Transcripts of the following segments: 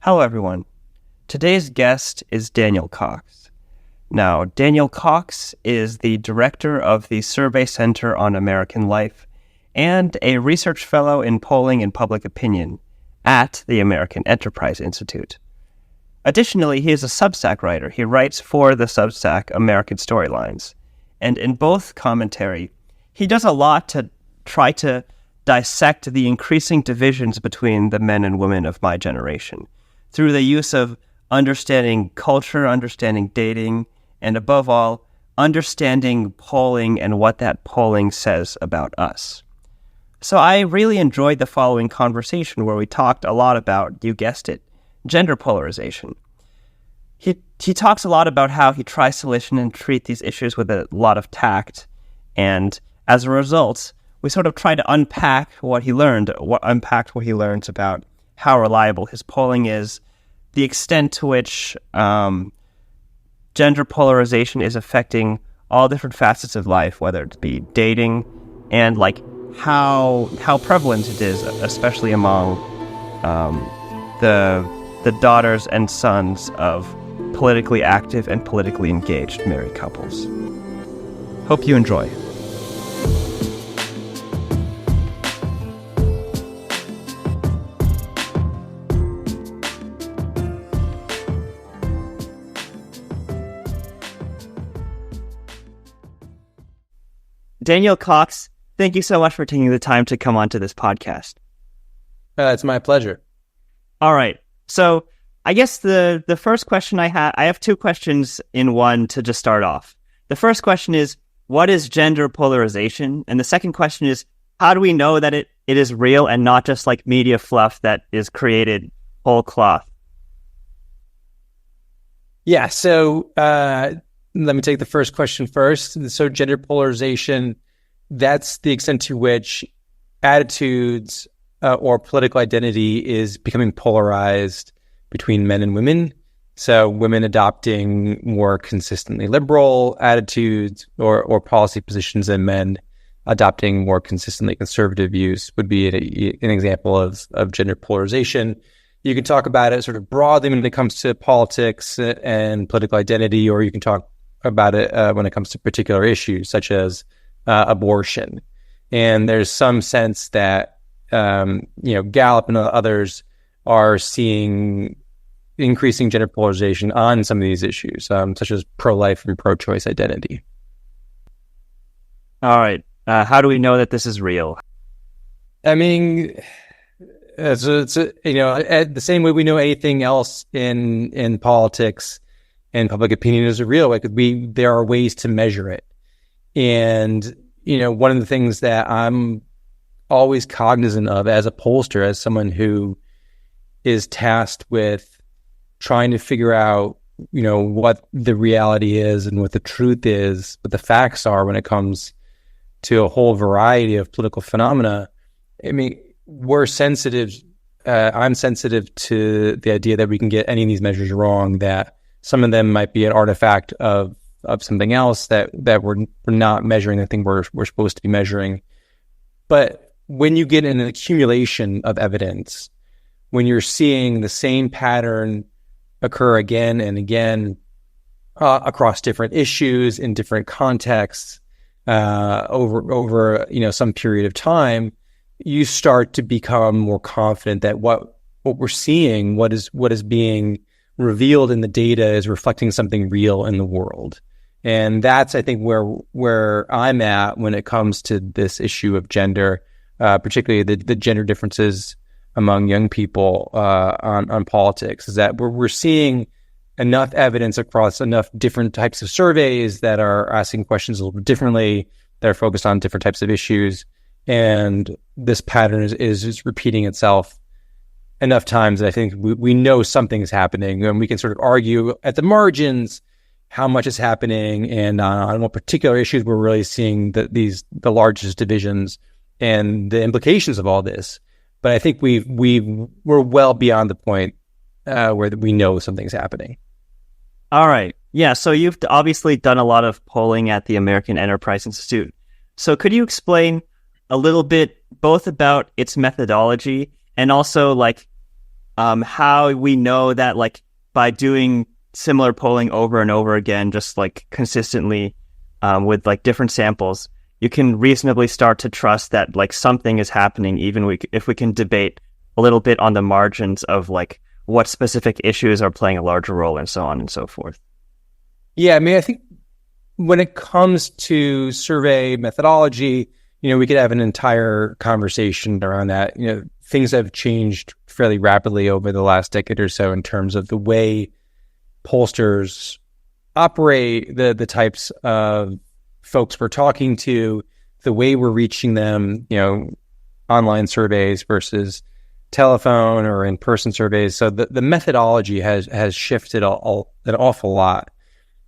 Hello, everyone. Today's guest is Daniel Cox. Now, Daniel Cox is the director of the Survey Center on American Life and a research fellow in polling and public opinion at the American Enterprise Institute. Additionally, he is a Substack writer. He writes for the Substack American Storylines. And in both commentary, he does a lot to try to dissect the increasing divisions between the men and women of my generation through the use of understanding culture, understanding dating, and above all, understanding polling and what that polling says about us. So I really enjoyed the following conversation where we talked a lot about, you guessed it, gender polarization. He talks a lot about how he tries to listen and treat these issues with a lot of tact, and as a result, we sort of try to unpack what he learns about how reliable his polling is, the extent to which gender polarization is affecting all different facets of life, whether it be dating, and like how prevalent it is, especially among the daughters and sons of politically active and politically engaged married couples. Hope you enjoy. Daniel Cox, thank you so much for taking the time to come onto this podcast. It's my pleasure. All right. So I guess the first question I have two questions in one to just start off. The first question is, what is gender polarization? And the second question is, how do we know that it is real and not just like media fluff that is created whole cloth? Yeah, so let me take the first question first. So gender polarization, that's the extent to which attitudes or political identity is becoming polarized between men and women. So women adopting more consistently liberal attitudes or policy positions and men adopting more consistently conservative views would be an example of gender polarization. You can talk about it sort of broadly when it comes to politics and political identity, or you can talk about it when it comes to particular issues such as abortion. And there's some sense that Gallup and others are seeing increasing gender polarization on some of these issues, such as pro-life and pro-choice identity. All right. How do we know that this is real? I mean, it's the same way we know anything else in politics and public opinion is real. Like there are ways to measure it. And, one of the things that I'm always cognizant of as a pollster, as someone who is tasked with trying to figure out, what the reality is and what the truth is, what the facts are when it comes to a whole variety of political phenomena. I mean, we're sensitive. I'm sensitive to the idea that we can get any of these measures wrong, that some of them might be an artifact of something else that we're not measuring the thing we're supposed to be measuring. But when you get an accumulation of evidence, when you're seeing the same pattern occur again and again across different issues in different contexts over some period of time, you start to become more confident that what we're seeing, what is being revealed in the data is reflecting something real in the world. And that's, I think, where I'm at when it comes to this issue of gender, particularly the gender differences among young people on politics, is that we're seeing enough evidence across enough different types of surveys that are asking questions a little bit differently, that are focused on different types of issues. And this pattern is repeating itself enough times that I think we know something is happening, and we can sort of argue at the margins how much is happening and on what particular issues we're really seeing the largest divisions and the implications of all this. But I think we're well beyond the point where we know something's happening. All right. Yeah. So you've obviously done a lot of polling at the American Enterprise Institute. So could you explain a little bit both about its methodology and also like how we know that like by doing similar polling over and over again, just like consistently with like different samples, you can reasonably start to trust that like something is happening, even if we can debate a little bit on the margins of like what specific issues are playing a larger role and so on and so forth. Yeah, I mean, I think when it comes to survey methodology, we could have an entire conversation around that. Things have changed fairly rapidly over the last decade or so in terms of the way pollsters operate, the types of folks we're talking to, the way we're reaching them, online surveys versus telephone or in-person surveys. So the methodology has shifted an awful lot.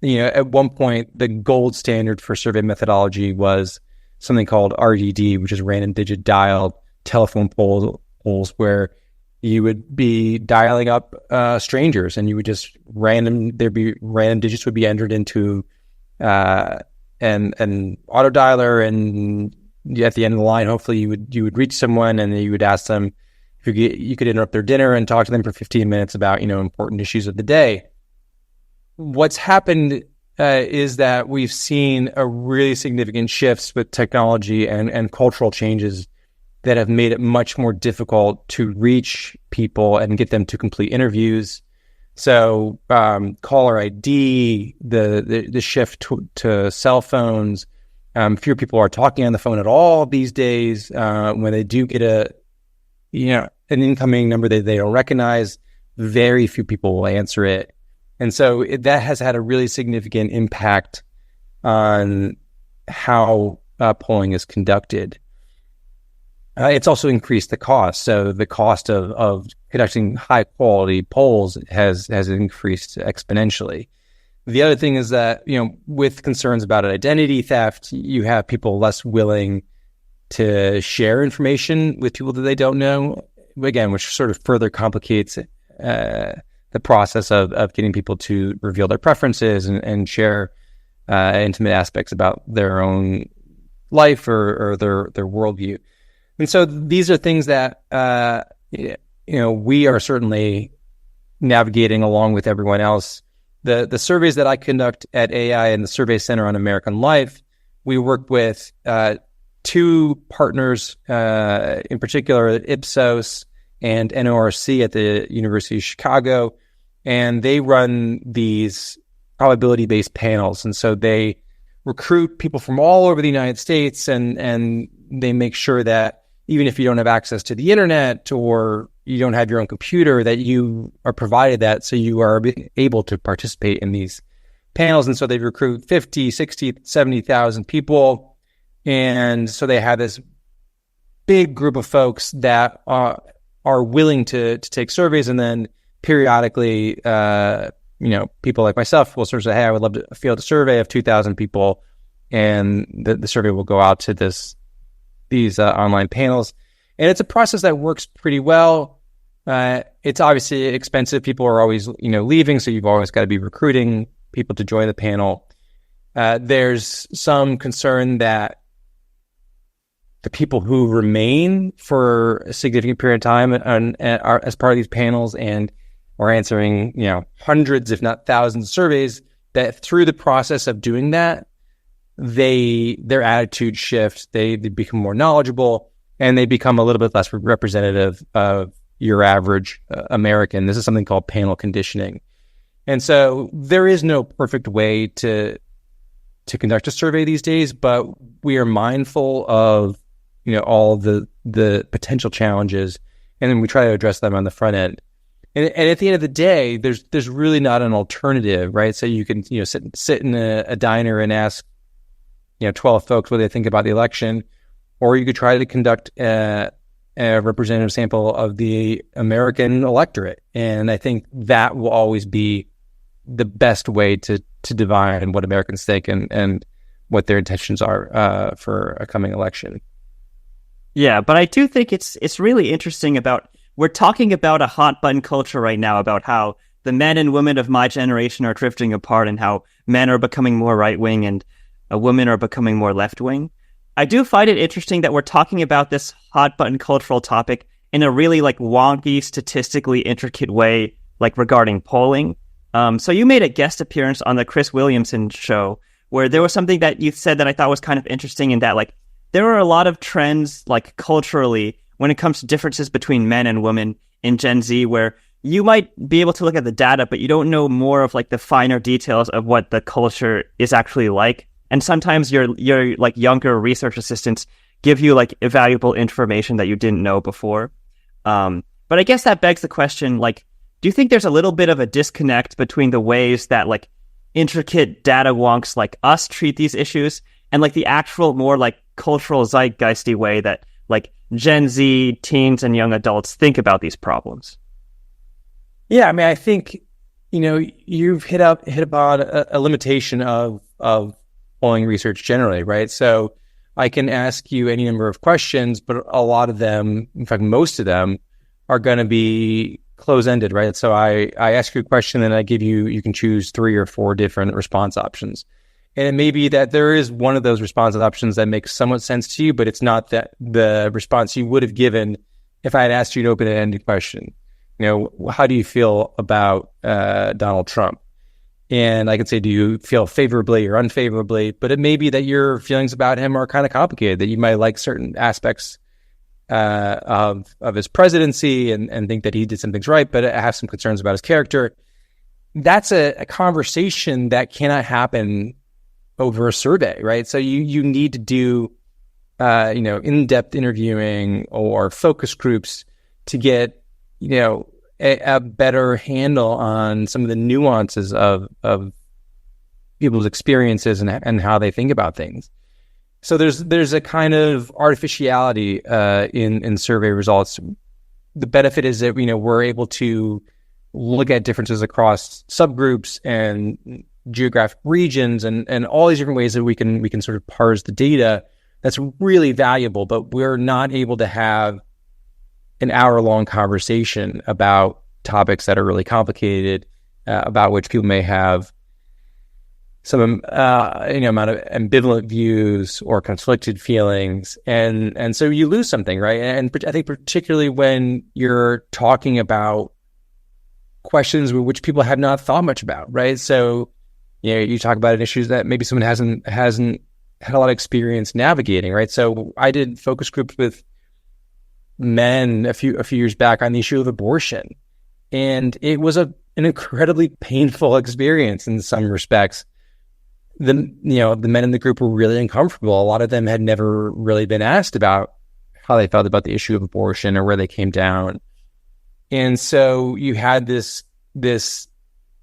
At one point, the gold standard for survey methodology was something called RDD, which is random digit dialed telephone polls, where you would be dialing up strangers, and you would just random digits would be entered into an auto dialer, and at the end of the line, hopefully you would reach someone, and you would ask them if you could interrupt their dinner and talk to them for 15 minutes about important issues of the day. What's happened is that we've seen a really significant shifts with technology and cultural changes that have made it much more difficult to reach people and get them to complete interviews. So caller ID, the shift to cell phones, fewer people are talking on the phone at all these days. When they do get an incoming number that they don't recognize, very few people will answer it. And so that has had a really significant impact on how polling is conducted. It's also increased the cost. So the cost of conducting high quality polls has increased exponentially. The other thing is that, with concerns about identity theft, you have people less willing to share information with people that they don't know, again, which sort of further complicates the process of getting people to reveal their preferences and share intimate aspects about their own life or their worldview. And so these are things that we are certainly navigating along with everyone else. The surveys that I conduct at AI and the Survey Center on American Life, we work with two partners, in particular Ipsos and NORC at the University of Chicago, and they run these probability-based panels. And so they recruit people from all over the United States, and they make sure that even if you don't have access to the internet or you don't have your own computer, that you are provided that so you are able to participate in these panels. And so they recruit 50, 60, 70,000 people. And so they have this big group of folks that are willing to take surveys, and then periodically, people like myself will sort of say, hey, I would love to field a survey of 2,000 people, and the survey will go out to these online panels. And it's a process that works pretty well. It's obviously expensive. People are always, leaving, so you've always got to be recruiting people to join the panel. There's some concern that the people who remain for a significant period of time and are as part of these panels and are answering, hundreds, if not thousands of surveys, that through the process of doing that, their attitude shifts, they become more knowledgeable, and they become a little bit less representative of your average American. This is something called panel conditioning. And so there is no perfect way to conduct a survey these days, but we are mindful of all the potential challenges, and then we try to address them on the front end. And at the end of the day, there's really not an alternative, right? So you can sit in a diner and ask 12 folks what they think about the election, or you could try to conduct a representative sample of the American electorate. And I think that will always be the best way to divine what Americans think and what their intentions are for a coming election. Yeah, but I do think it's really interesting we're talking about a hot button culture right now, about how the men and women of my generation are drifting apart and how men are becoming more right wing and women are becoming more left wing. I do find it interesting that we're talking about this hot button cultural topic in a really like wonky, statistically intricate way, like regarding polling. So you made a guest appearance on the Chris Williamson show where there was something that you said that I thought was kind of interesting in that like there are a lot of trends like culturally when it comes to differences between men and women in Gen Z where you might be able to look at the data, but you don't know more of like the finer details of what the culture is actually like. And sometimes your like younger research assistants give you like valuable information that you didn't know before. But I guess that begs the question, like, do you think there's a little bit of a disconnect between the ways that like intricate data wonks like us treat these issues and like the actual more like cultural zeitgeisty way that like Gen Z teens and young adults think about these problems? Yeah, I mean, I think, you've hit upon a limitation of polling research generally, right? So I can ask you any number of questions, but a lot of them, in fact, most of them are going to be close-ended, right? So I ask you a question and you can choose 3 or 4 different response options. And it may be that there is one of those response options that makes somewhat sense to you, but it's not that the response you would have given if I had asked you an open-ended question. How do you feel about Donald Trump? And I could say, do you feel favorably or unfavorably? But it may be that your feelings about him are kind of complicated, that you might like certain aspects of his presidency and think that he did some things right, but have some concerns about his character. That's a conversation that cannot happen over a survey, right? So you need to do in-depth interviewing or focus groups to get a better handle on some of the nuances of people's experiences and how they think about things. So there's a kind of artificiality in survey results. The benefit is that we're able to look at differences across subgroups and geographic regions and all these different ways that we can sort of parse the data. That's really valuable, but we're not able to have an hour-long conversation about topics that are really complicated, about which people may have some amount of ambivalent views or conflicted feelings, and so you lose something, right? And I think particularly when you're talking about questions which people have not thought much about, right? So you talk about issues that maybe someone hasn't had a lot of experience navigating, right? So I did focus groups with men a few years back on the issue of abortion, and it was an incredibly painful experience in some respects. The men in the group were really uncomfortable. A lot of them had never really been asked about how they felt about the issue of abortion or where they came down, and so you had this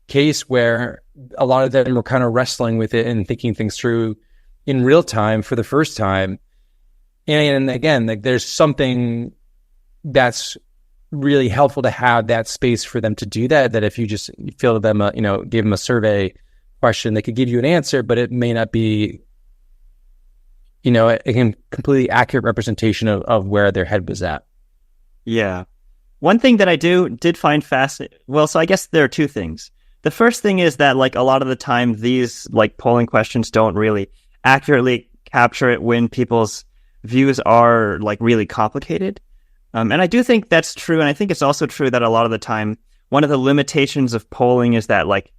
case where a lot of them were kind of wrestling with it and thinking things through in real time for the first time. And again, like there's something that's really helpful to have that space for them to do that if you just feel them, give them a survey question, they could give you an answer, but it may not be, a completely accurate representation of where their head was at. Yeah. One thing that I did find fascinating, well, so I guess there are 2 things. The first thing is that like a lot of the time, these like polling questions don't really accurately capture it when people's views are like really complicated. And I do think that's true. And I think it's also true that a lot of the time, one of the limitations of polling is that like,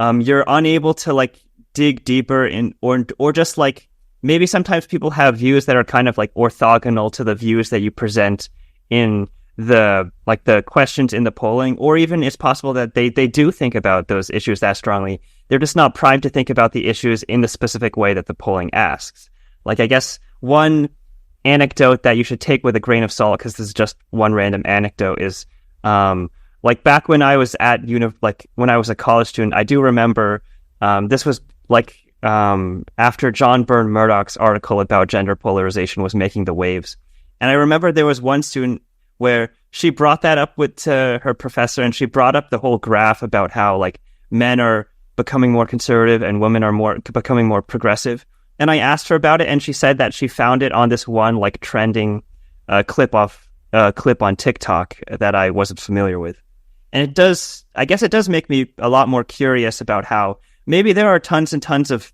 you're unable to like dig deeper in, or just like, maybe sometimes people have views that are kind of like orthogonal to the views that you present in the questions in the polling, or even it's possible that they do think about those issues that strongly. They're just not primed to think about the issues in the specific way that the polling asks. Like, I guess one anecdote that you should take with a grain of salt, because this is just one random anecdote, is like back when I was at when I was a college student, I do remember this was like after John Byrne Murdoch's article about gender polarization was making the waves. And I remember there was one student where she brought that up with her professor, and she brought up the whole graph about how like men are becoming more conservative and women are becoming more progressive. And I asked her about it, and she said that she found it on this one like trending clip on TikTok that I wasn't familiar with. And I guess it does make me a lot more curious about how maybe there are tons and tons of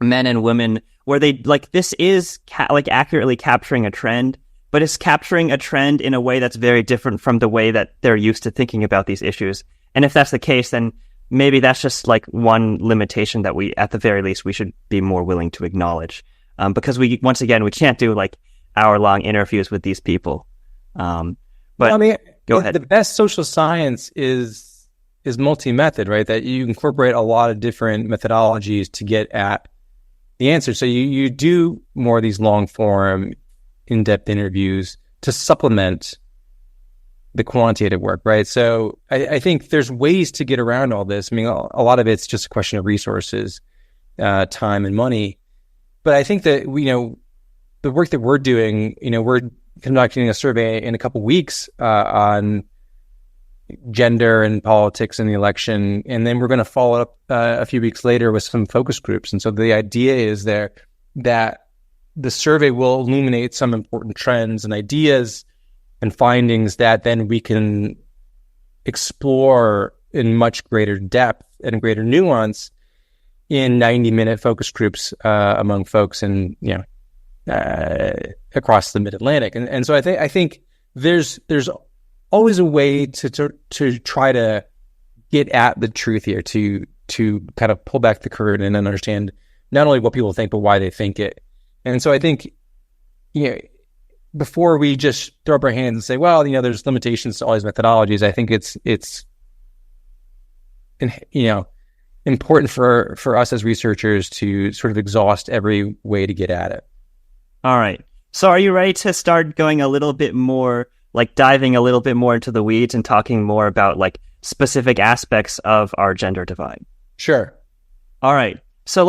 men and women where they like this is accurately capturing a trend, but it's capturing a trend in a way that's very different from the way that they're used to thinking about these issues. And if that's the case, then maybe that's just like one limitation that we, at the very least, we should be more willing to acknowledge. Because we can't do like hour-long interviews with these people. But I mean, go ahead. The best social science is multi-method, right? That you incorporate a lot of different methodologies to get at the answer. So you do more of these long-form, in-depth interviews to supplement the quantitative work, right? So I think there's ways to get around all this. I mean, a lot of it's just a question of resources, time and money. But I think that, the work that we're doing, we're conducting a survey in a couple of weeks on gender and politics and the election. And then we're going to follow up a few weeks later with some focus groups. And so the idea is there that the survey will illuminate some important trends and ideas and findings that then we can explore in much greater depth and greater nuance in 90-minute focus groups among folks and across the Mid-Atlantic. And so I think there's always a way to try to get at the truth here, to kind of pull back the curtain and understand not only what people think but why they think it. And so I think before we just throw up our hands and say, well, there's limitations to all these methodologies, I think it's important for us as researchers to sort of exhaust every way to get at it. All right. So are you ready to start going a little bit more, like diving a little bit more into the weeds and talking more about like specific aspects of our gender divide? Sure. All right. So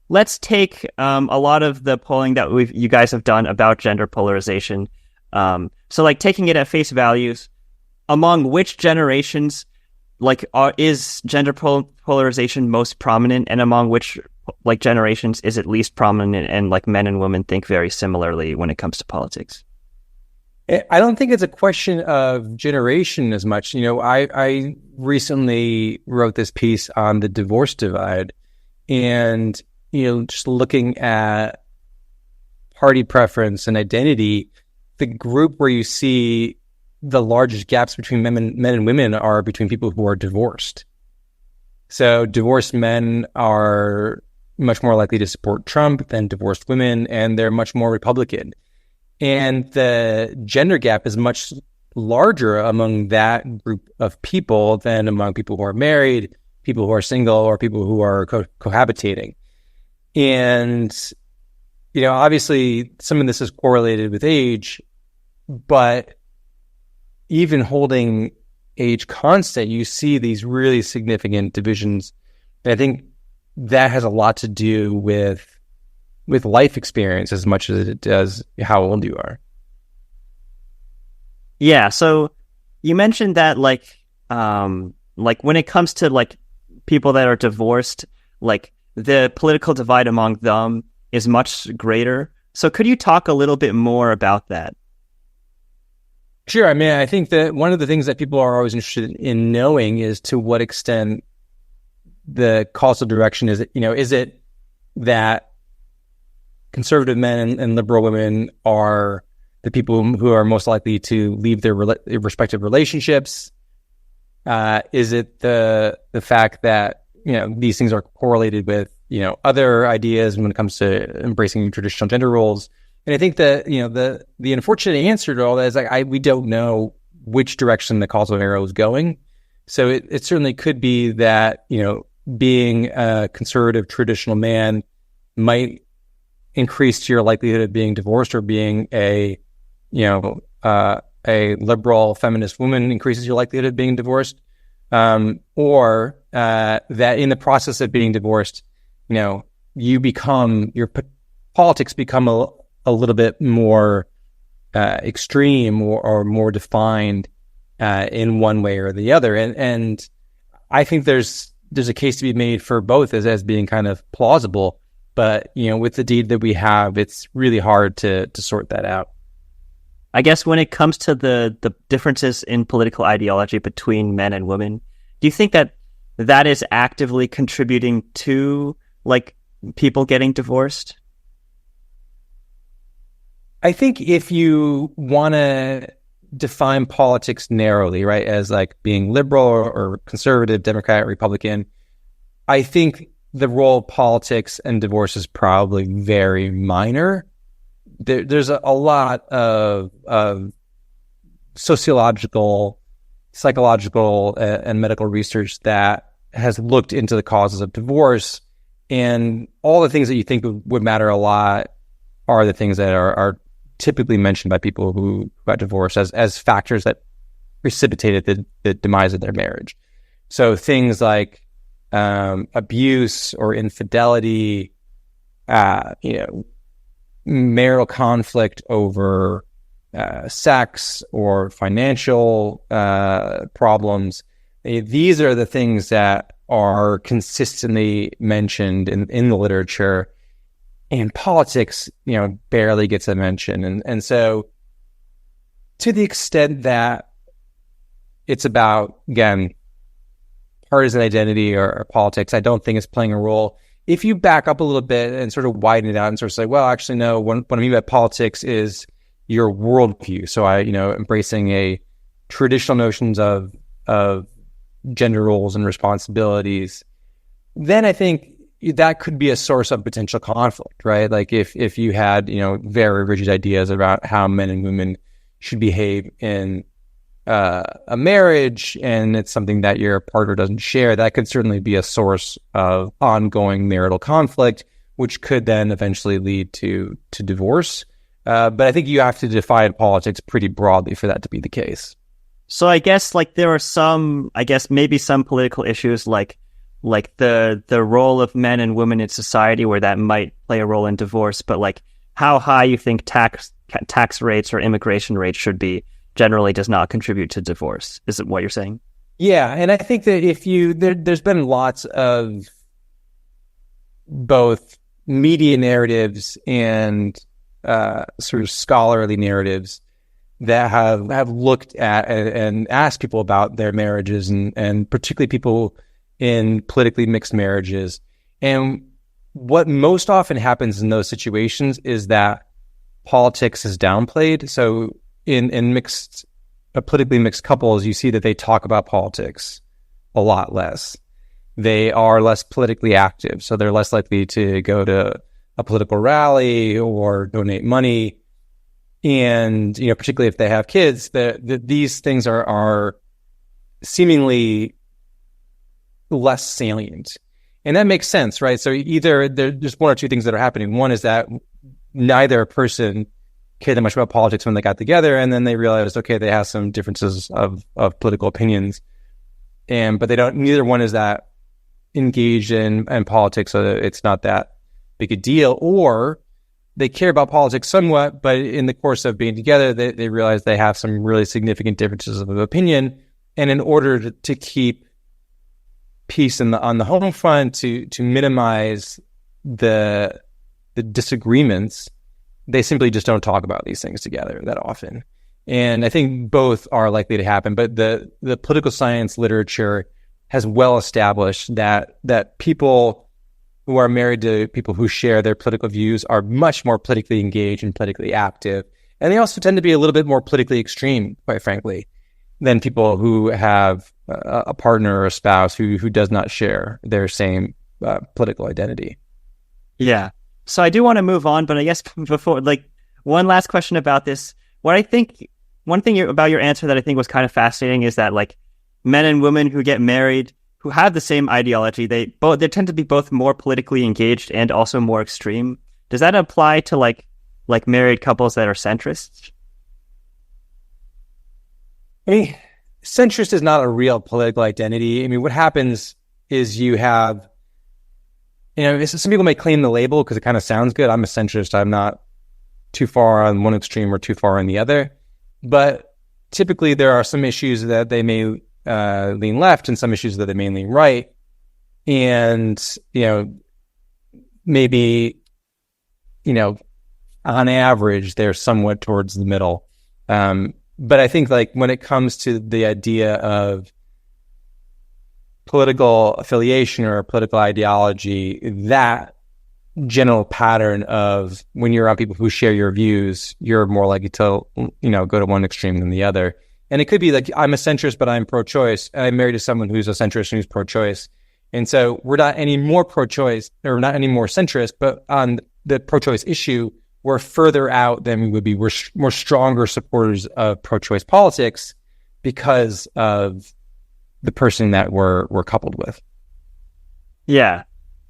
let's take a lot of the polling that you guys have done about gender polarization. So taking it at face values, among which generations is gender polarization most prominent, and among which generations is it least prominent, and men and women think very similarly when it comes to politics? I don't think it's a question of generation as much. I recently wrote this piece on the divorce divide, and just looking at party preference and identity, the group where you see the largest gaps between men and women are between people who are divorced. So divorced men are much more likely to support Trump than divorced women, and they're much more Republican. And the gender gap is much larger among that group of people than among people who are married, people who are single, or people who are cohabitating. And, obviously some of this is correlated with age, but even holding age constant, you see these really significant divisions. And I think that has a lot to do with life experience as much as it does how old you are. Yeah. So you mentioned that when it comes to people that are divorced, the political divide among them is much greater. So could you talk a little bit more about that? Sure. I mean, I think that one of the things that people are always interested in knowing is to what extent the causal direction is. Is it that conservative men and liberal women are the people who are most likely to leave their respective relationships? Is it the fact that these things are correlated with other ideas when it comes to embracing traditional gender roles? And I think that the unfortunate answer to all that is we don't know which direction the causal arrow is going. So it certainly could be that being a conservative traditional man might increase your likelihood of being divorced, or being a liberal feminist woman increases your likelihood of being divorced, or that in the process of being divorced, your politics become a little bit more extreme or more defined in one way or the other. And I think there's a case to be made for both as being kind of plausible. But, with the deed that we have, it's really hard to sort that out. I guess when it comes to the differences in political ideology between men and women, do you think that is actively contributing to people getting divorced? I think if you want to define politics narrowly, right, as like being liberal or conservative, Democrat, Republican, I think the role of politics and divorce is probably very minor. There's a lot of sociological, psychological, and medical research that has looked into the causes of divorce, and all the things that you think would matter a lot are the things that are typically mentioned by people who got divorced as factors that precipitated the demise of their marriage. So things like abuse or infidelity, marital conflict over sex or financial problems. These are the things that are consistently mentioned in the literature, and politics, barely gets a mention. And so to the extent that it's about, again, partisan identity or politics, I don't think it's playing a role. If you back up a little bit and sort of widen it out and sort of say, well, actually, no, what I mean by politics is your worldview. So embracing a traditional notions of gender roles and responsibilities, then I think that could be a source of potential conflict, right? Like if you had, very rigid ideas about how men and women should behave in a marriage, and it's something that your partner doesn't share, that could certainly be a source of ongoing marital conflict, which could then eventually lead to divorce. But I think you have to define politics pretty broadly for that to be the case. So I guess there are maybe some political issues like the role of men and women in society where that might play a role in divorce, but how high you think tax rates or immigration rates should be generally does not contribute to divorce. Is it what you're saying? Yeah, and I think that there's been lots of both media narratives and sort of scholarly narratives that have looked at and asked people about their marriages, and particularly people in politically mixed marriages. And what most often happens in those situations is that politics is downplayed. So in politically mixed couples, you see that they talk about politics a lot less. They are less politically active, so they're less likely to go to a political rally or donate money. And particularly if they have kids, these things are seemingly less salient, and that makes sense, right? So either there's one or two things that are happening. One is that neither person cared that much about politics when they got together, and then they realized, okay, they have some differences of political opinions, but neither one is that engaged in politics, so it's not that big a deal. Or they care about politics somewhat, but in the course of being together, they realize they have some really significant differences of opinion, and in order to keep peace on the home front, to minimize the disagreements, they simply just don't talk about these things together that often. And I think both are likely to happen, but the political science literature has well established that people who are married to people who share their political views are much more politically engaged and politically active. And they also tend to be a little bit more politically extreme, quite frankly, than people who have a partner or a spouse who does not share their same political identity. Yeah. So I do want to move on, but I guess before, one last question about this. One thing about your answer that I think was kind of fascinating is that men and women who get married, who have the same ideology, they tend to be both more politically engaged and also more extreme. Does that apply to like married couples that are centrists? I mean, centrist is not a real political identity. I mean, what happens is you have, some people may claim the label because it kind of sounds good. I'm a centrist. I'm not too far on one extreme or too far on the other. But typically there are some issues that they may lean left and some issues that they may lean right. And, maybe, on average, they're somewhat towards the middle. But I think when it comes to the idea of political affiliation or political ideology, that general pattern of when you're around people who share your views, you're more likely to, go to one extreme than the other. And it could be like, I'm a centrist, but I'm pro-choice. And I'm married to someone who's a centrist and who's pro-choice. And so we're not any more pro-choice or not any more centrist, but on the pro-choice issue, we're further out than we would be. We're more stronger supporters of pro-choice politics because of the person that we're coupled with. Yeah.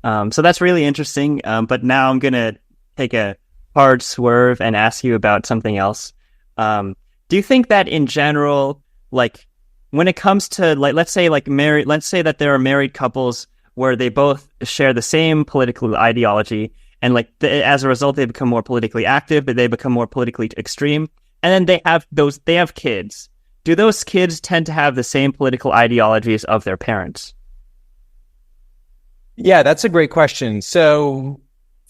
So that's really interesting. But now I'm going to take a hard swerve and ask you about something else. Do you think that in general, like when it comes to let's say that there are married couples where they both share the same political ideology, and as a result, they become more politically active, but they become more politically extreme, and then they have kids. Do those kids tend to have the same political ideologies of their parents? Yeah, that's a great question. So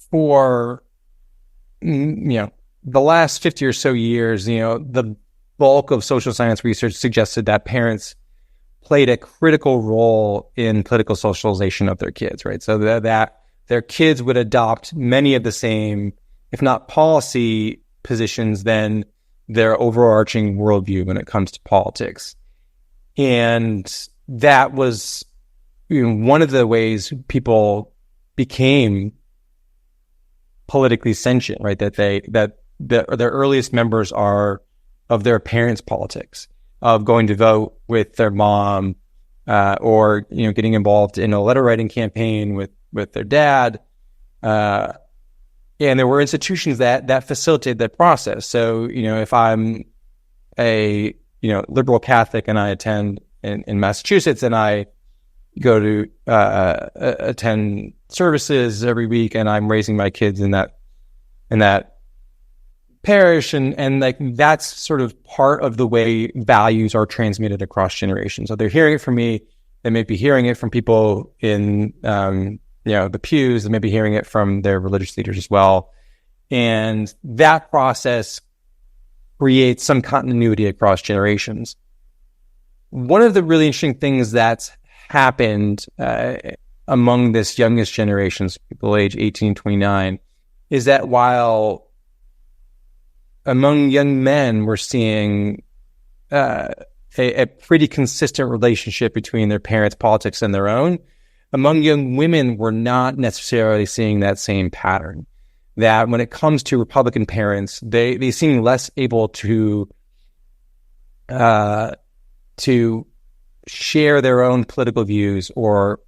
for, the last 50 or so years, the bulk of social science research suggested that parents played a critical role in political socialization of their kids, right? So that their kids would adopt many of the same, if not policy positions, than their overarching worldview when it comes to politics. And that was one of the ways people became politically sentient, right? That their earliest members are of their parents' politics, of going to vote with their mom, or getting involved in a letter writing campaign with their dad. And there were institutions that facilitated that process. So if I'm a liberal Catholic and I attend in Massachusetts, and I go to attend services every week, and I'm raising my kids in that parish, and like that's sort of part of the way values are transmitted across generations. So they're hearing it from me. They may be hearing it from people in the pews. They may be hearing it from their religious leaders as well, and that process creates some continuity across generations. One of the really interesting things that's happened among this youngest generations, people age 18, 29, is that while among young men we're seeing a pretty consistent relationship between their parents' politics and their own, among young women we're not necessarily seeing that same pattern. That when it comes to Republican parents, they seem less able to share their own political views or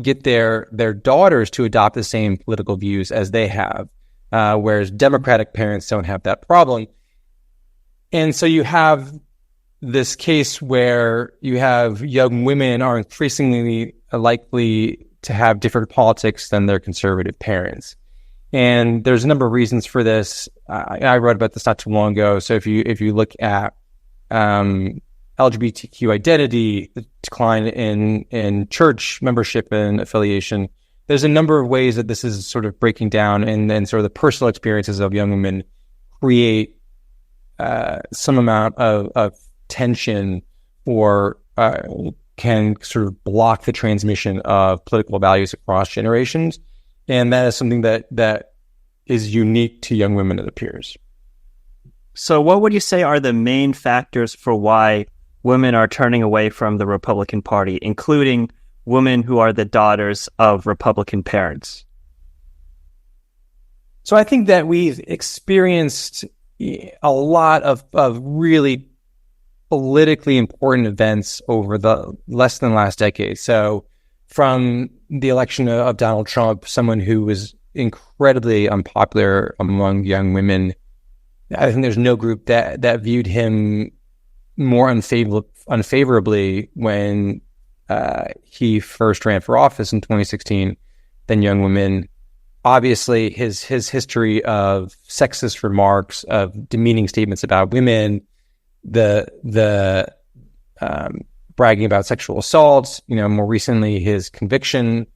get their daughters to adopt the same political views as they have, whereas Democratic parents don't have that problem. And so you have this case where you have young women are increasingly likely to have different politics than their conservative parents. And there's a number of reasons for this. I wrote about this not too long ago. So if you look at LGBTQ identity, the decline in church membership and affiliation, there's a number of ways that this is sort of breaking down, and then sort of the personal experiences of young women create some amount of tension, or can sort of block the transmission of political values across generations. And that is something that is unique to young women, it appears. So what would you say are the main factors for why women are turning away from the Republican Party, including women who are the daughters of Republican parents? So I think that we've experienced a lot of really politically important events over the less than last decade. So from the election of Donald Trump, someone who was incredibly unpopular among young women, I think there's no group that viewed him more unfavorably when he first ran for office in 2016 than young women. Obviously, his history of sexist remarks, of demeaning statements about women, the bragging about sexual assaults, more recently his conviction,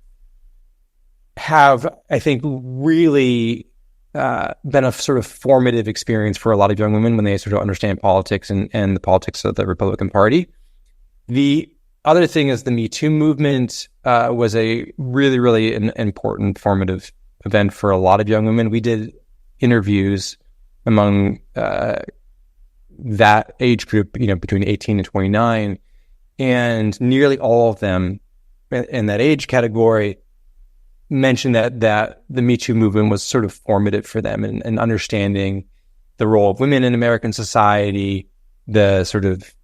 have, I think, really been a sort of formative experience for a lot of young women when they sort of understand politics and the politics of the Republican Party. The other thing is the Me Too movement was a really, really important formative event for a lot of young women. We did interviews among that age group, between 18 and 29, and nearly all of them in that age category mentioned that the Me Too movement was sort of formative for them and understanding the role of women in American society, the sort of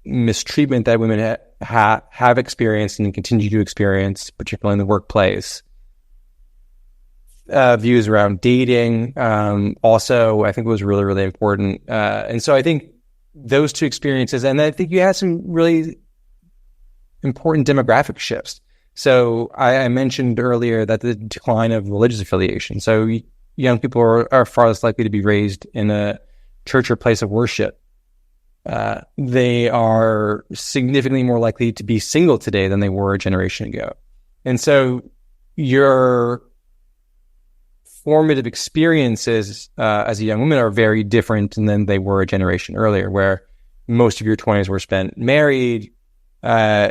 mistreatment that women have experienced and continue to experience, particularly in the workplace. Views around dating, also, I think was really, really important. And so I think those two experiences, and I think you had some really important demographic shifts. So I mentioned earlier that the decline of religious affiliation. So young people are far less likely to be raised in a church or place of worship. They are significantly more likely to be single today than they were a generation ago. And so your formative experiences as a young woman are very different than they were a generation earlier, where most of your 20s were spent married.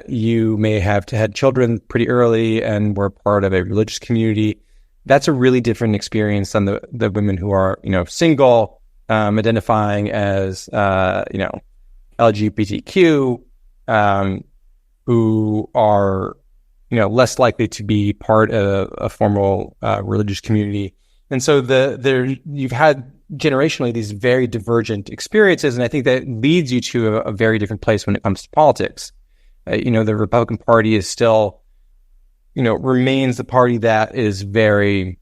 You may have had children pretty early and were part of a religious community. That's a really different experience than the women who are, single, identifying as, LGBTQ, who are, less likely to be part of a formal religious community. And so you've had generationally these very divergent experiences, and I think that leads you to a very different place when it comes to politics. The Republican Party is still, remains the party that is very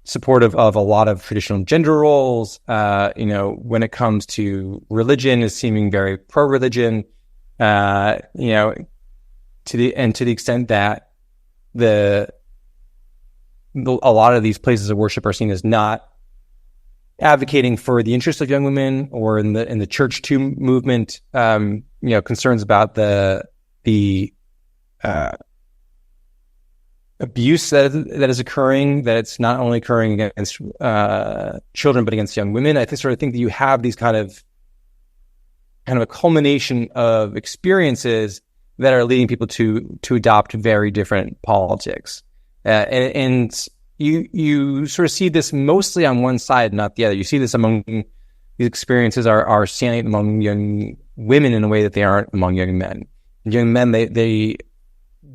supportive of a lot of traditional gender roles. When it comes to religion, is seeming very pro-religion. To the extent that a lot of these places of worship are seen as not advocating for the interests of young women, or in the Church Too movement, concerns about the abuse that is occurring, that it's not only occurring against children but against young women. I think that you have these kind of a culmination of experiences that are leading people to adopt very different politics, and you sort of see this mostly on one side, not the other. You see this among these experiences are salient among young women in a way that they aren't among young men. Young men, they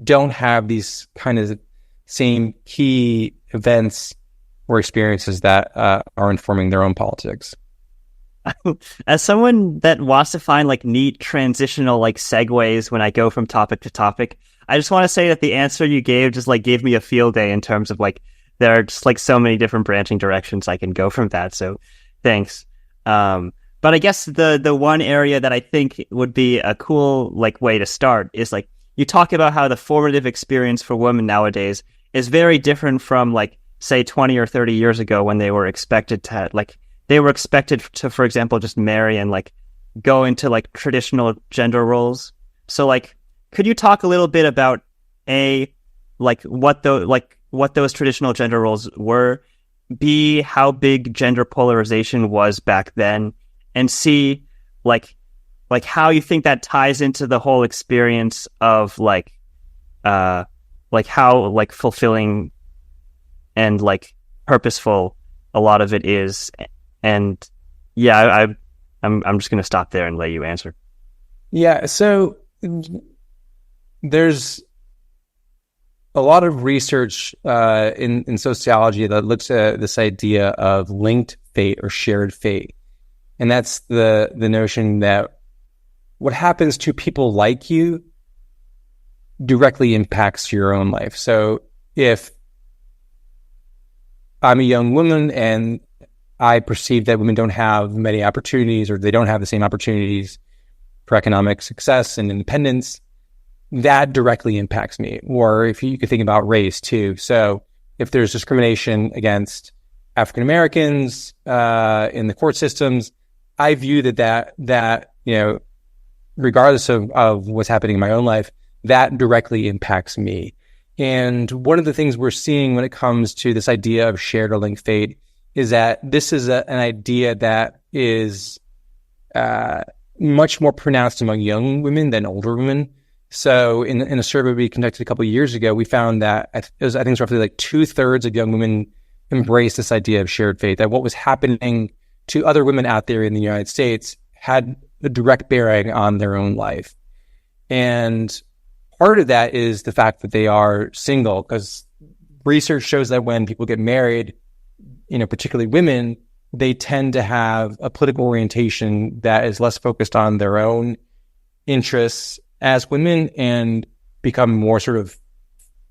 don't have these kind of same key events or experiences that are informing their own politics. As someone that wants to find neat transitional segues when I go from topic to topic, I just want to say that the answer you gave just gave me a field day in terms of there are just so many different branching directions I can go from that. So thanks. But I guess the one area that I think would be a cool way to start is you talk about how the formative experience for women nowadays is very different from say 20 or 30 years ago, when they were expected to for example, just marry and go into traditional gender roles. So could you talk a little bit about what those traditional gender roles were, B, how big gender polarization was back then, and C, how you think that ties into the whole experience of how fulfilling and purposeful a lot of it is. And yeah, I'm just going to stop there and let you answer. Yeah, so there's a lot of research in sociology that looks at this idea of linked fate or shared fate. And that's the notion that what happens to people like you directly impacts your own life. So if I'm a young woman and I perceive that women don't have many opportunities, or they don't have the same opportunities for economic success and independence, that directly impacts me. Or if you could think about race too. So if there's discrimination against African Americans in the court systems, I view that regardless of what's happening in my own life, that directly impacts me. And one of the things we're seeing when it comes to this idea of shared or linked fate is that this is an idea that is much more pronounced among young women than older women. So in a survey we conducted a couple of years ago, we found that I think it was roughly like 2/3 of young women embraced this idea of shared faith, that what was happening to other women out there in the United States had a direct bearing on their own life. And part of that is the fact that they are single, because research shows that when people get married, particularly women, they tend to have a political orientation that is less focused on their own interests as women and become more sort of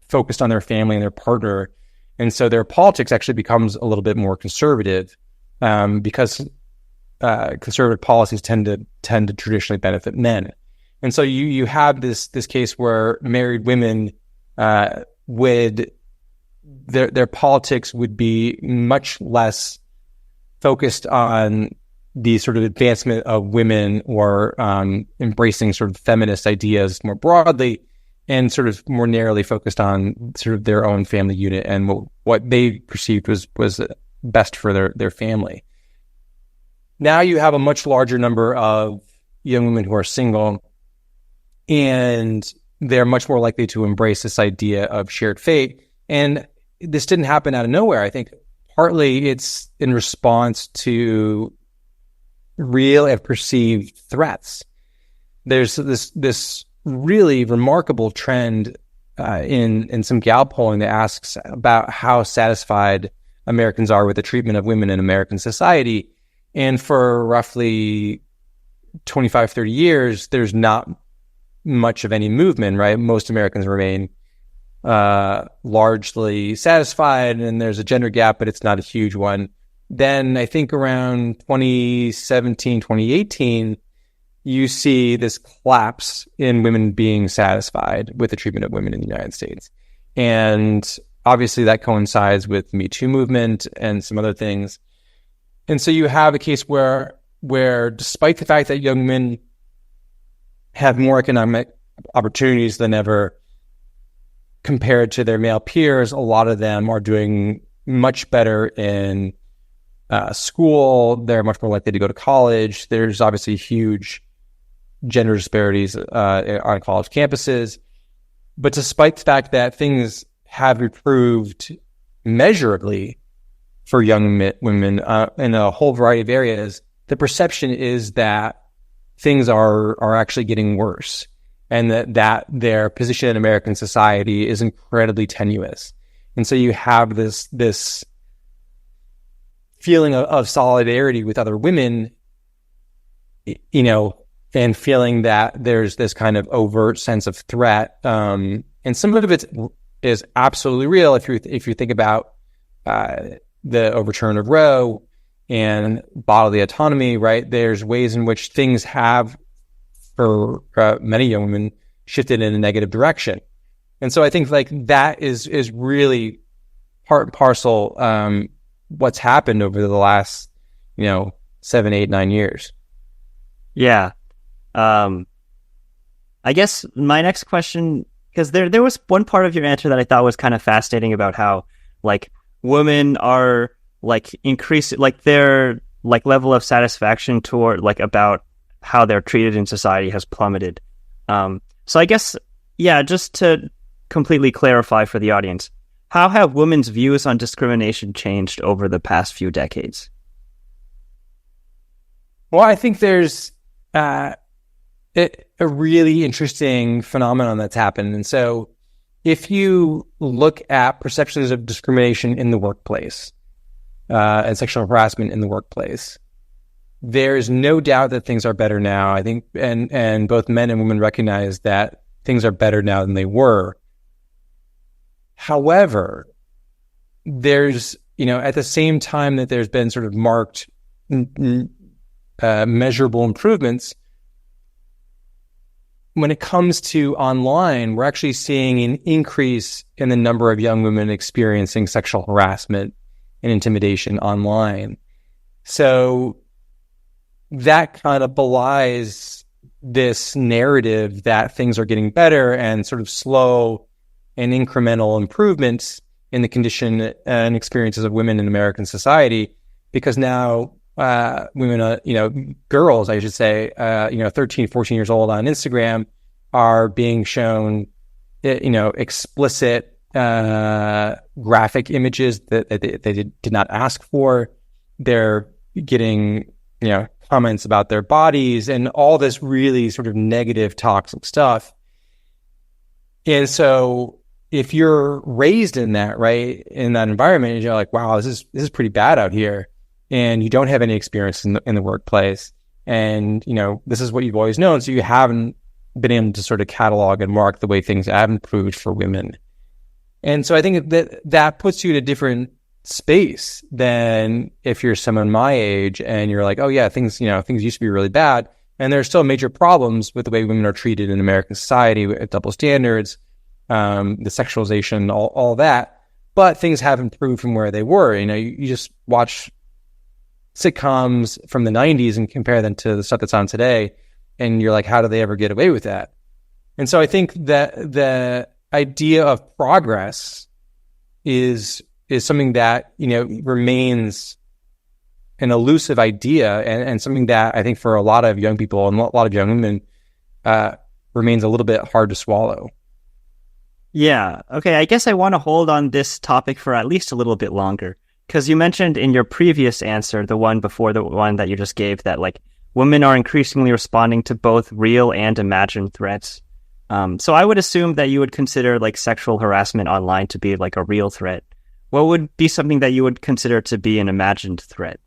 focused on their family and their partner. And so their politics actually becomes a little bit more conservative, because conservative policies tend to traditionally benefit men. And so you have this case where married women would their politics would be much less focused on the sort of advancement of women or embracing sort of feminist ideas more broadly, and sort of more narrowly focused on sort of their own family unit and what they perceived was best for their family. Now you have a much larger number of young women who are single, and they're much more likely to embrace this idea of shared fate. And this didn't happen out of nowhere. I think partly it's in response to real and perceived threats. There's this really remarkable trend in some Gallup polling that asks about how satisfied Americans are with the treatment of women in American society. And for roughly 25, 30 years, there's not much of any movement, right? Most Americans remain largely satisfied, and there's a gender gap, but it's not a huge one. Then I think around 2017, 2018, you see this collapse in women being satisfied with the treatment of women in the United States. And obviously that coincides with the Me Too movement and some other things. And so you have a case where despite the fact that young men have more economic opportunities than ever compared to their male peers, a lot of them are doing much better in school. They're much more likely to go to college. There's obviously huge gender disparities on college campuses. But despite the fact that things have improved measurably for young women in a whole variety of areas, the perception is that things are actually getting worse, and that their position in American society is incredibly tenuous. And so you have this feeling of solidarity with other women, and feeling that there's this kind of overt sense of threat. And some of it is absolutely real. If you think about the overturn of Roe and bodily autonomy, right? There's ways in which things have, for many young women, shifted in a negative direction. And so I think like that is really part and parcel what's happened over the last 7, 8, 9 years. Yeah. I guess my next question, because there was one part of your answer that I thought was kind of fascinating about how like women are like increasing like their like level of satisfaction toward like about how they're treated in society has plummeted. So I guess, yeah, just to completely clarify for the audience, how have women's views on discrimination changed over the past few decades? Well, I think there's a really interesting phenomenon that's happened. And so if you look at perceptions of discrimination in the workplace and sexual harassment in the workplace, there's no doubt that things are better now. I think, and both men and women recognize that things are better now than they were. However, there's, at the same time that there's been sort of marked measurable improvements, when it comes to online, we're actually seeing an increase in the number of young women experiencing sexual harassment and intimidation online. So that kind of belies this narrative that things are getting better and sort of slow and incremental improvements in the condition and experiences of women in American society, because now women, girls, I should say, 13, 14 years old on Instagram are being shown, explicit graphic images that they did not ask for. They're getting, comments about their bodies and all this really sort of negative, toxic stuff. And so if you're raised in that, right, in that environment, you're like, wow, this is pretty bad out here. And you don't have any experience in the workplace. And, this is what you've always known. So you haven't been able to sort of catalog and mark the way things have improved for women. And so I think that puts you in a different space than if you're someone my age and you're like, oh yeah, things used to be really bad. And there's still major problems with the way women are treated in American society, with double standards, the sexualization, all that. But things have improved from where they were. You just watch sitcoms from the 90s and compare them to the stuff that's on today, and you're like, how do they ever get away with that? And so I think that the idea of progress is something that, remains an elusive idea, and something that I think for a lot of young people and a lot of young women remains a little bit hard to swallow. Yeah. Okay. I guess I want to hold on this topic for at least a little bit longer, because you mentioned in your previous answer, the one before the one that you just gave, that like women are increasingly responding to both real and imagined threats. So I would assume that you would consider like sexual harassment online to be like a real threat. What would be something that you would consider to be an imagined threat?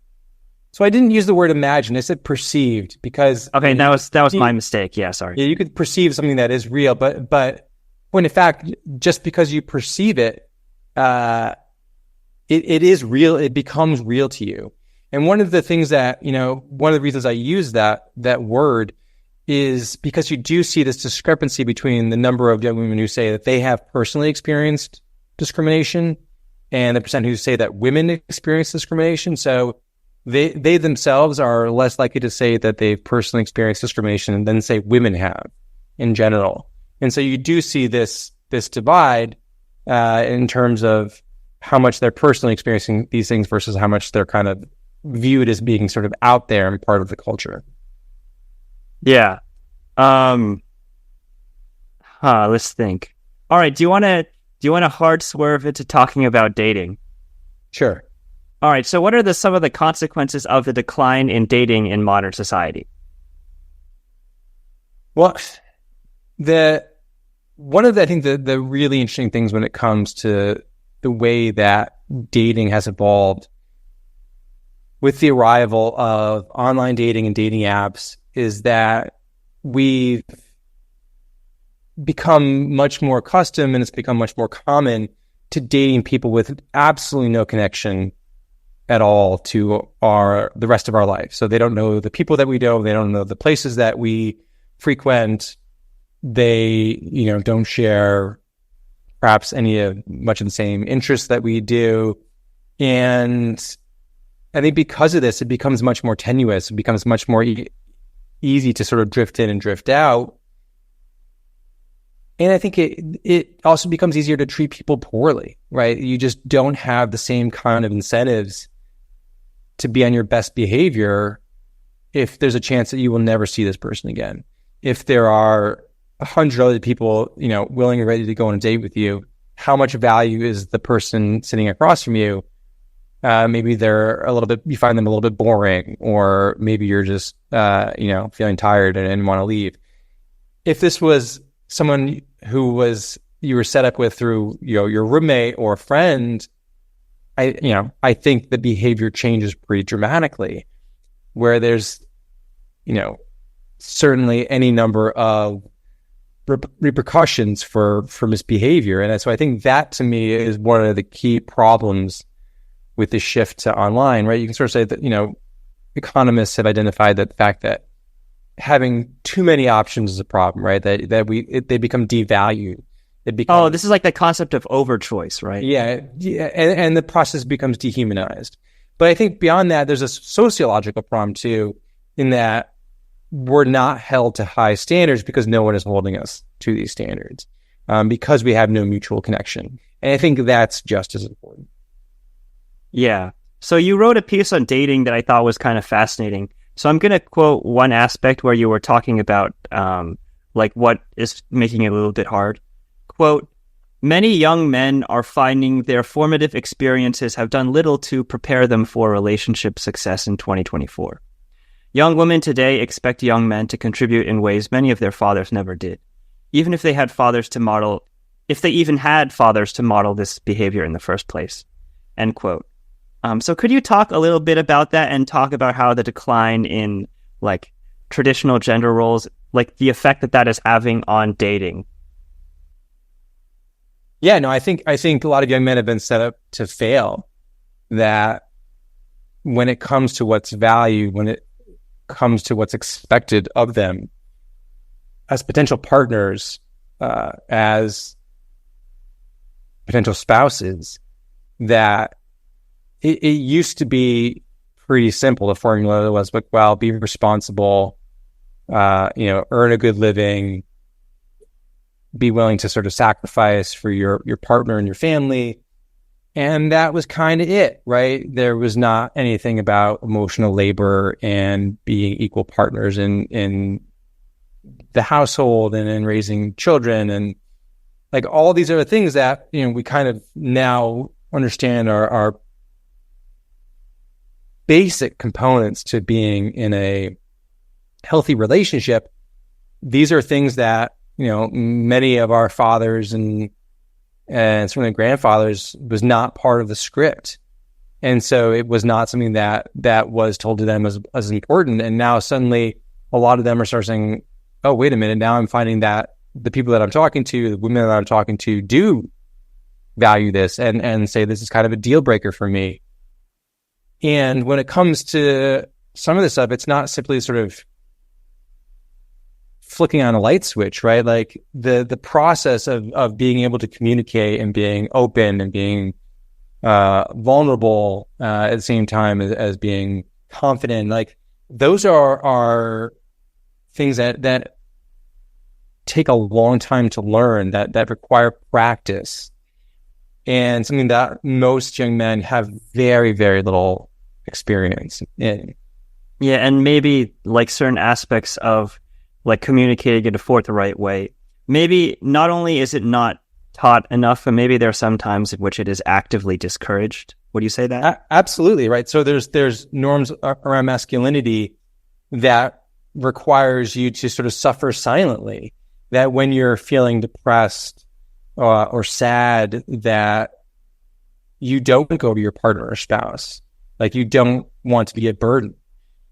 So I didn't use the word imagined. I said perceived, because okay, that was my mistake. Yeah, sorry. Yeah, you could perceive something that is real, but when in fact, just because you perceive it, it is real. It becomes real to you. And one of the things that one of the reasons I use that word is because you do see this discrepancy between the number of young women who say that they have personally experienced discrimination and the percent who say that women experience discrimination. So they themselves are less likely to say that they've personally experienced discrimination than say women have in general. And so you do see this divide in terms of how much they're personally experiencing these things versus how much they're kind of viewed as being sort of out there and part of the culture. Yeah. Let's think. All right. Do you want to hard swerve into talking about dating? Sure. All right. So what are some of the consequences of the decline in dating in modern society? Well, one of the, I think the really interesting things when it comes to the way that dating has evolved with the arrival of online dating and dating apps is that we've become much more accustomed, and it's become much more common to dating people with absolutely no connection at all to the rest of our life. So they don't know the people that we know, they don't know the places that we frequent, they don't share perhaps much of the same interests that we do. And I think because of this, it becomes much more tenuous. It becomes much more easy to sort of drift in and drift out. And I think it also becomes easier to treat people poorly, right? You just don't have the same kind of incentives to be on your best behavior if there's a chance that you will never see this person again. If there are 100 other people, willing and ready to go on a date with you, how much value is the person sitting across from you? Maybe you find them a little bit boring, or maybe you're just, feeling tired and want to leave. If this was someone who you were set up with through, your roommate or a friend, I think the behavior changes pretty dramatically, where there's, certainly any number of repercussions for misbehavior. And so I think that to me is one of the key problems with the shift to online, right? You can sort of say that, economists have identified that the fact that having too many options is a problem, right? They become devalued. This is like the concept of overchoice, right? Yeah. And the process becomes dehumanized. But I think beyond that, there's a sociological problem too, in that we're not held to high standards because no one is holding us to these standards, because we have no mutual connection. And I think that's just as important. Yeah. So you wrote a piece on dating that I thought was kind of fascinating. So I'm going to quote one aspect where you were talking about like what is making it a little bit hard. Quote, many young men are finding their formative experiences have done little to prepare them for relationship success in 2024. Young women today expect young men to contribute in ways many of their fathers never did, even if they had fathers to model, if they even had fathers to model this behavior in the first place. End quote. So could you talk a little bit about that and talk about how the decline in like traditional gender roles, like the effect that that is having on dating? Yeah, no, I think a lot of young men have been set up to fail. That when it comes to what's valued, when it comes to what's expected of them as potential partners, as potential spouses, that it used to be pretty simple. The formula was, like, well, be responsible, earn a good living, be willing to sort of sacrifice for your partner and your family. And that was kind of it, right? There was not anything about emotional labor and being equal partners in the household and in raising children. And like all these other things that, we kind of now understand are basic components to being in a healthy relationship. These are things that, many of our fathers and certainly grandfathers was not part of the script. And so it was not something that was told to them as important. And now suddenly a lot of them are starting saying, oh, wait a minute, now I'm finding that the people that I'm talking to, the women that I'm talking to do value this and say this is kind of a deal breaker for me. And when it comes to some of this stuff, it's not simply sort of flicking on a light switch, right? Like the process of being able to communicate and being open and being vulnerable at the same time as being confident, like those are things that take a long time to learn, that require practice, and something that most young men have very, very little experience in. Yeah, and maybe like certain aspects of like communicating it the right way. Maybe not only is it not taught enough, but maybe there are some times in which it is actively discouraged. Would you say that? Absolutely, right. So there's norms around masculinity that requires you to sort of suffer silently. That when you're feeling depressed or sad, that you don't go to your partner or spouse. Like you don't want to be a burden.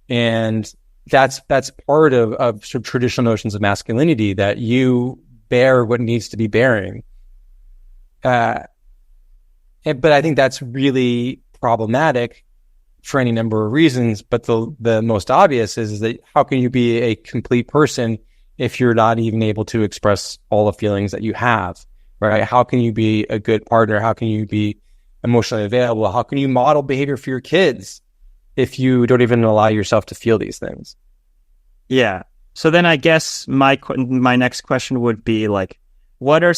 And that's part of sort of traditional notions of masculinity, that you bear what needs to be bearing. But I think that's really problematic for any number of reasons. But the most obvious is that how can you be a complete person if you're not even able to express all the feelings that you have, right? How can you be a good partner? How can you be emotionally available? How can you model behavior for your kids if you don't even allow yourself to feel these things? Yeah. So then I guess my next question would be like, what would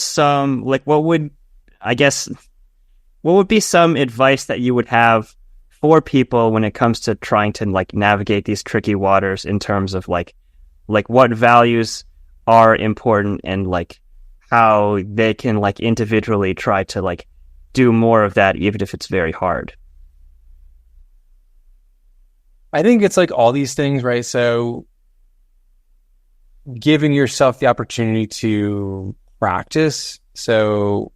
be some advice that you would have for people when it comes to trying to like navigate these tricky waters in terms of like what values are important and like how they can like individually try to like do more of that, even if it's very hard? I think it's like all these things, right? So giving yourself the opportunity to practice. So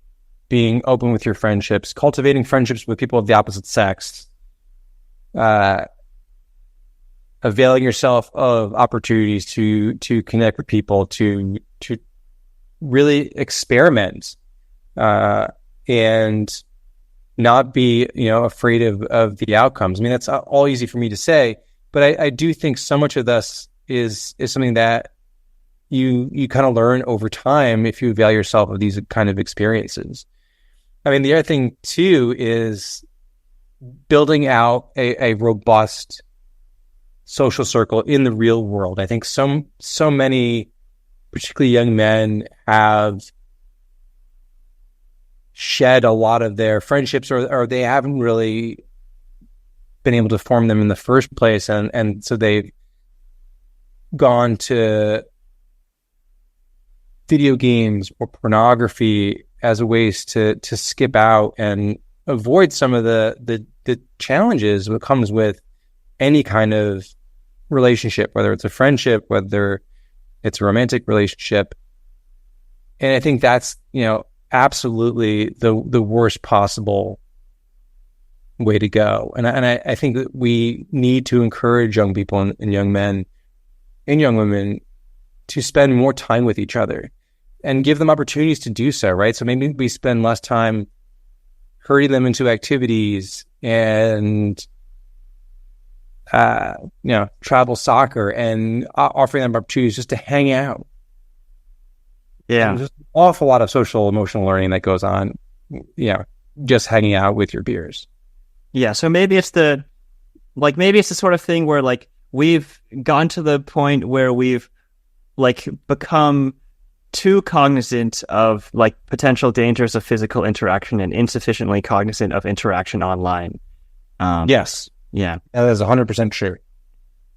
being open with your friendships, cultivating friendships with people of the opposite sex, availing yourself of opportunities to connect with people, to really experiment, and not be, afraid of the outcomes. I mean, that's all easy for me to say, but I do think so much of this is something that you kind of learn over time if you avail yourself of these kind of experiences. I mean, the other thing too is building out a robust social circle in the real world. I think so many, particularly young men, have shed a lot of their friendships, or they haven't really been able to form them in the first place, and so they've gone to video games or pornography as a ways to skip out and avoid some of the challenges that comes with any kind of relationship, whether it's a friendship, whether it's a romantic relationship. And I think that's, absolutely the worst possible way to go. And I think that we need to encourage young people and young men and young women to spend more time with each other and give them opportunities to do so, right? So maybe we spend less time herding them into activities and travel soccer and offering them opportunities just to hang out. Yeah. There's an awful lot of social emotional learning that goes on, just hanging out with your peers. Yeah. So maybe it's the sort of thing where like we've gone to the point where we've like become too cognizant of like potential dangers of physical interaction and insufficiently cognizant of interaction online. Yes. Yeah. That is 100% true.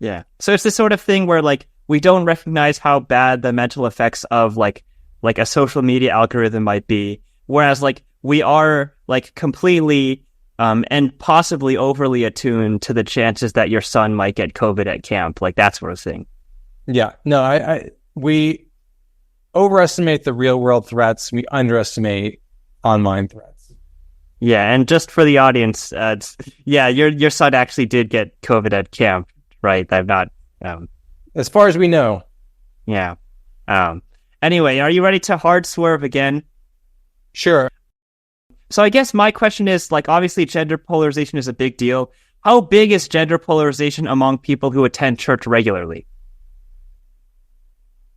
Yeah. So it's this sort of thing where like we don't recognize how bad the mental effects of like a social media algorithm might be, whereas like we are like completely and possibly overly attuned to the chances that your son might get COVID at camp, like that sort of thing. Yeah. No, we overestimate the real world threats. We underestimate online threats. Yeah, and just for the audience, your son actually did get COVID at camp, right? I've not. As far as we know. Yeah. Anyway, are you ready to hard swerve again? Sure. So I guess my question is, like, obviously gender polarization is a big deal. How big is gender polarization among people who attend church regularly?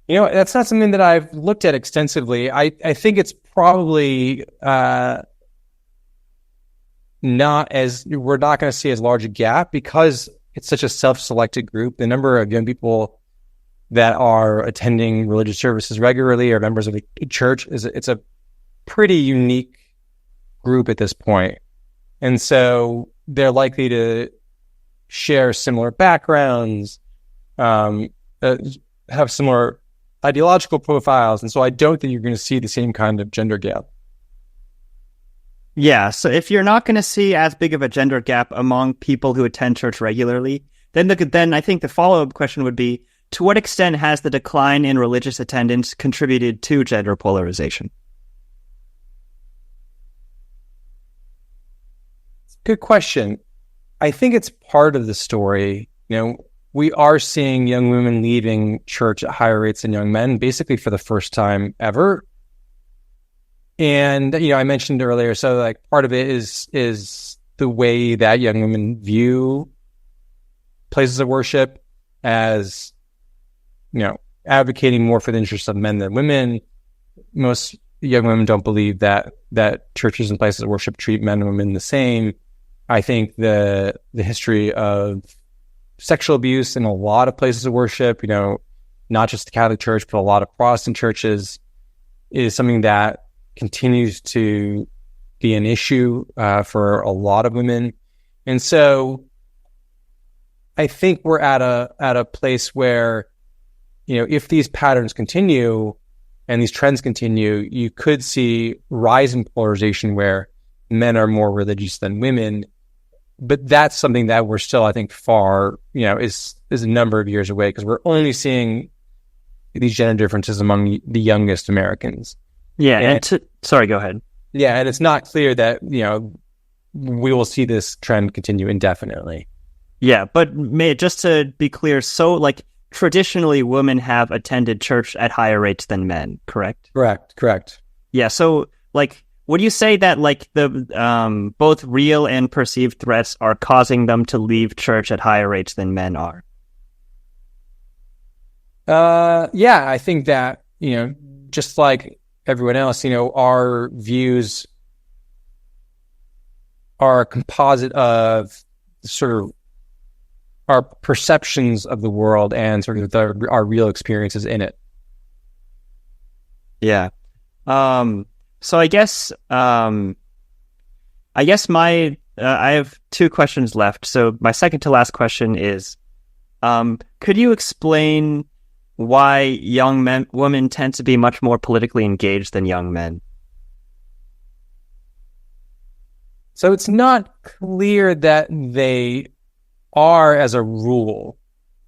That's not something that I've looked at extensively. I think it's probably we're not going to see as large a gap because it's such a self-selected group. The number of young people that are attending religious services regularly or members of the church it's a pretty unique group at this point. And so they're likely to share similar backgrounds, have similar ideological profiles. And so I don't think you're going to see the same kind of gender gap. Yeah, so if you're not going to see as big of a gender gap among people who attend church regularly, then I think the follow-up question would be, to what extent has the decline in religious attendance contributed to gender polarization? Good question. I think it's part of the story. We are seeing young women leaving church at higher rates than young men, basically for the first time ever. And, I mentioned earlier, so like part of it is the way that young women view places of worship as, advocating more for the interests of men than women. Most young women don't believe that churches and places of worship treat men and women the same. I think the history of sexual abuse in a lot of places of worship, not just the Catholic Church, but a lot of Protestant churches, is something that continues to be an issue for a lot of women. And so I think we're at a place where, if these patterns continue and these trends continue, you could see rising polarization where men are more religious than women. But that's something that we're still, I think, far, is a number of years away, because we're only seeing these gender differences among the youngest Americans. Yeah. Sorry, go ahead. Yeah. And it's not clear that, we will see this trend continue indefinitely. Yeah. But just to be clear, so like traditionally women have attended church at higher rates than men, correct? Correct. Yeah. So like, would you say that like the both real and perceived threats are causing them to leave church at higher rates than men are? Yeah, I think that, just like everyone else, our views are a composite of sort of our perceptions of the world and sort of our real experiences in it. Yeah. So I guess my I have two questions left. So my second to last question is, could you explain why women tend to be much more politically engaged than young men? So it's not clear that they are as a rule.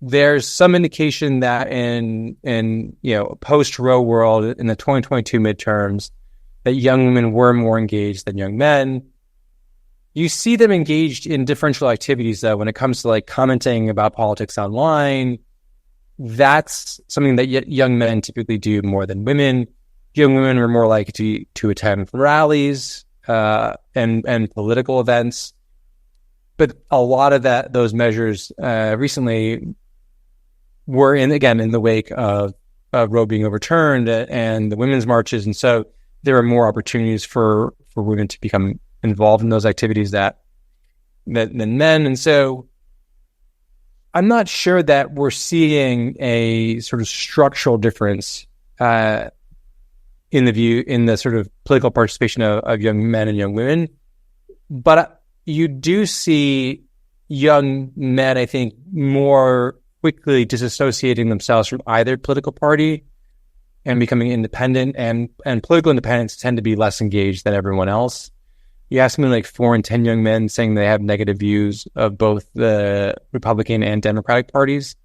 There's some indication that in a post-Roe world, in the 2022 midterms, that young women were more engaged than young men. You see them engaged in differential activities, though, when it comes to like commenting about politics online. That's something that young men typically do more than women. Young women are more likely to attend rallies and political events. But a lot of those measures recently were in the wake of Roe being overturned and the women's marches. And so there are more opportunities for women to become involved in those activities than men. And so I'm not sure that we're seeing a sort of structural difference in the sort of political participation of young men and young women. But you do see young men, I think, more quickly disassociating themselves from either political party and becoming independent, and political independents tend to be less engaged than everyone else. You ask me like 4 in 10 young men saying they have negative views of both the Republican and Democratic parties.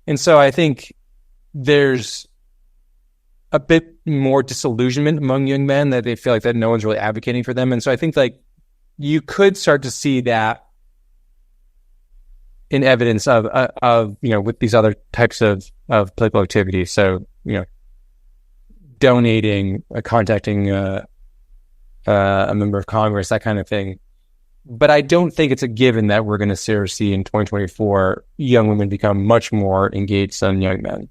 And so I think there's a bit more disillusionment among young men that they feel like that no one's really advocating for them. And so I think like you could start to see that in evidence of with these other types of political activities. So, donating, contacting a member of Congress, that kind of thing. But I don't think it's a given that we're going to see in 2024 young women become much more engaged than young men.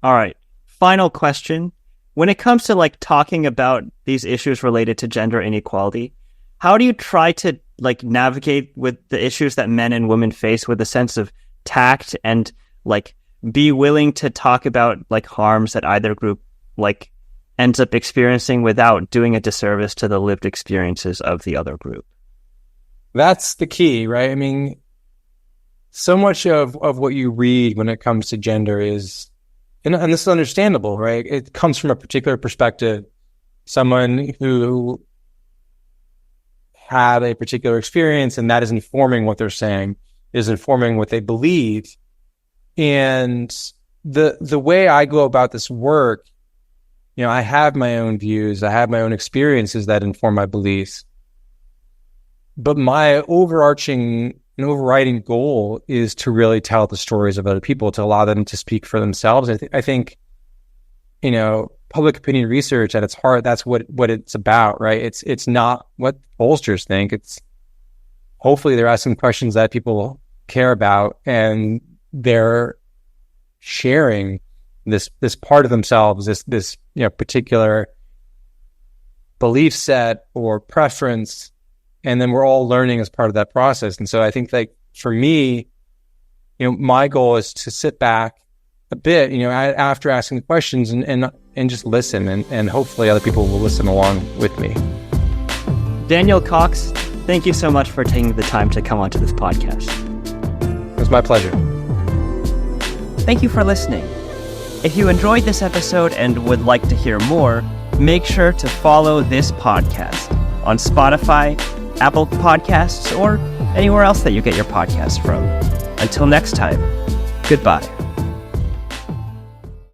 All right. Final question. When it comes to like talking about these issues related to gender inequality, how do you try to like navigate with the issues that men and women face with a sense of tact and like be willing to talk about like harms that either group like ends up experiencing without doing a disservice to the lived experiences of the other group? That's the key, right? I mean, so much of what you read when it comes to gender is, and this is understandable, right? It comes from a particular perspective. Someone who had a particular experience, and that is informing what they're saying, is informing what they believe. And the way I go about this work, I have my own views, I have my own experiences that inform my beliefs. But my overriding goal is to really tell the stories of other people, to allow them to speak for themselves. I think, public opinion research at its heart, that's what it's about, right? It's not what pollsters think. It's hopefully they're asking questions that people care about, and they're sharing this part of themselves, this particular belief set or preference, and then we're all learning as part of that process. And so I think like for me, my goal is to sit back a bit, after asking the questions and just listen, and hopefully other people will listen along with me. Daniel Cox, thank you so much for taking the time to come onto this podcast. It was my pleasure. Thank you for listening. If you enjoyed this episode and would like to hear more, make sure to follow this podcast on Spotify, Apple Podcasts, or anywhere else that you get your podcasts from. Until next time, goodbye.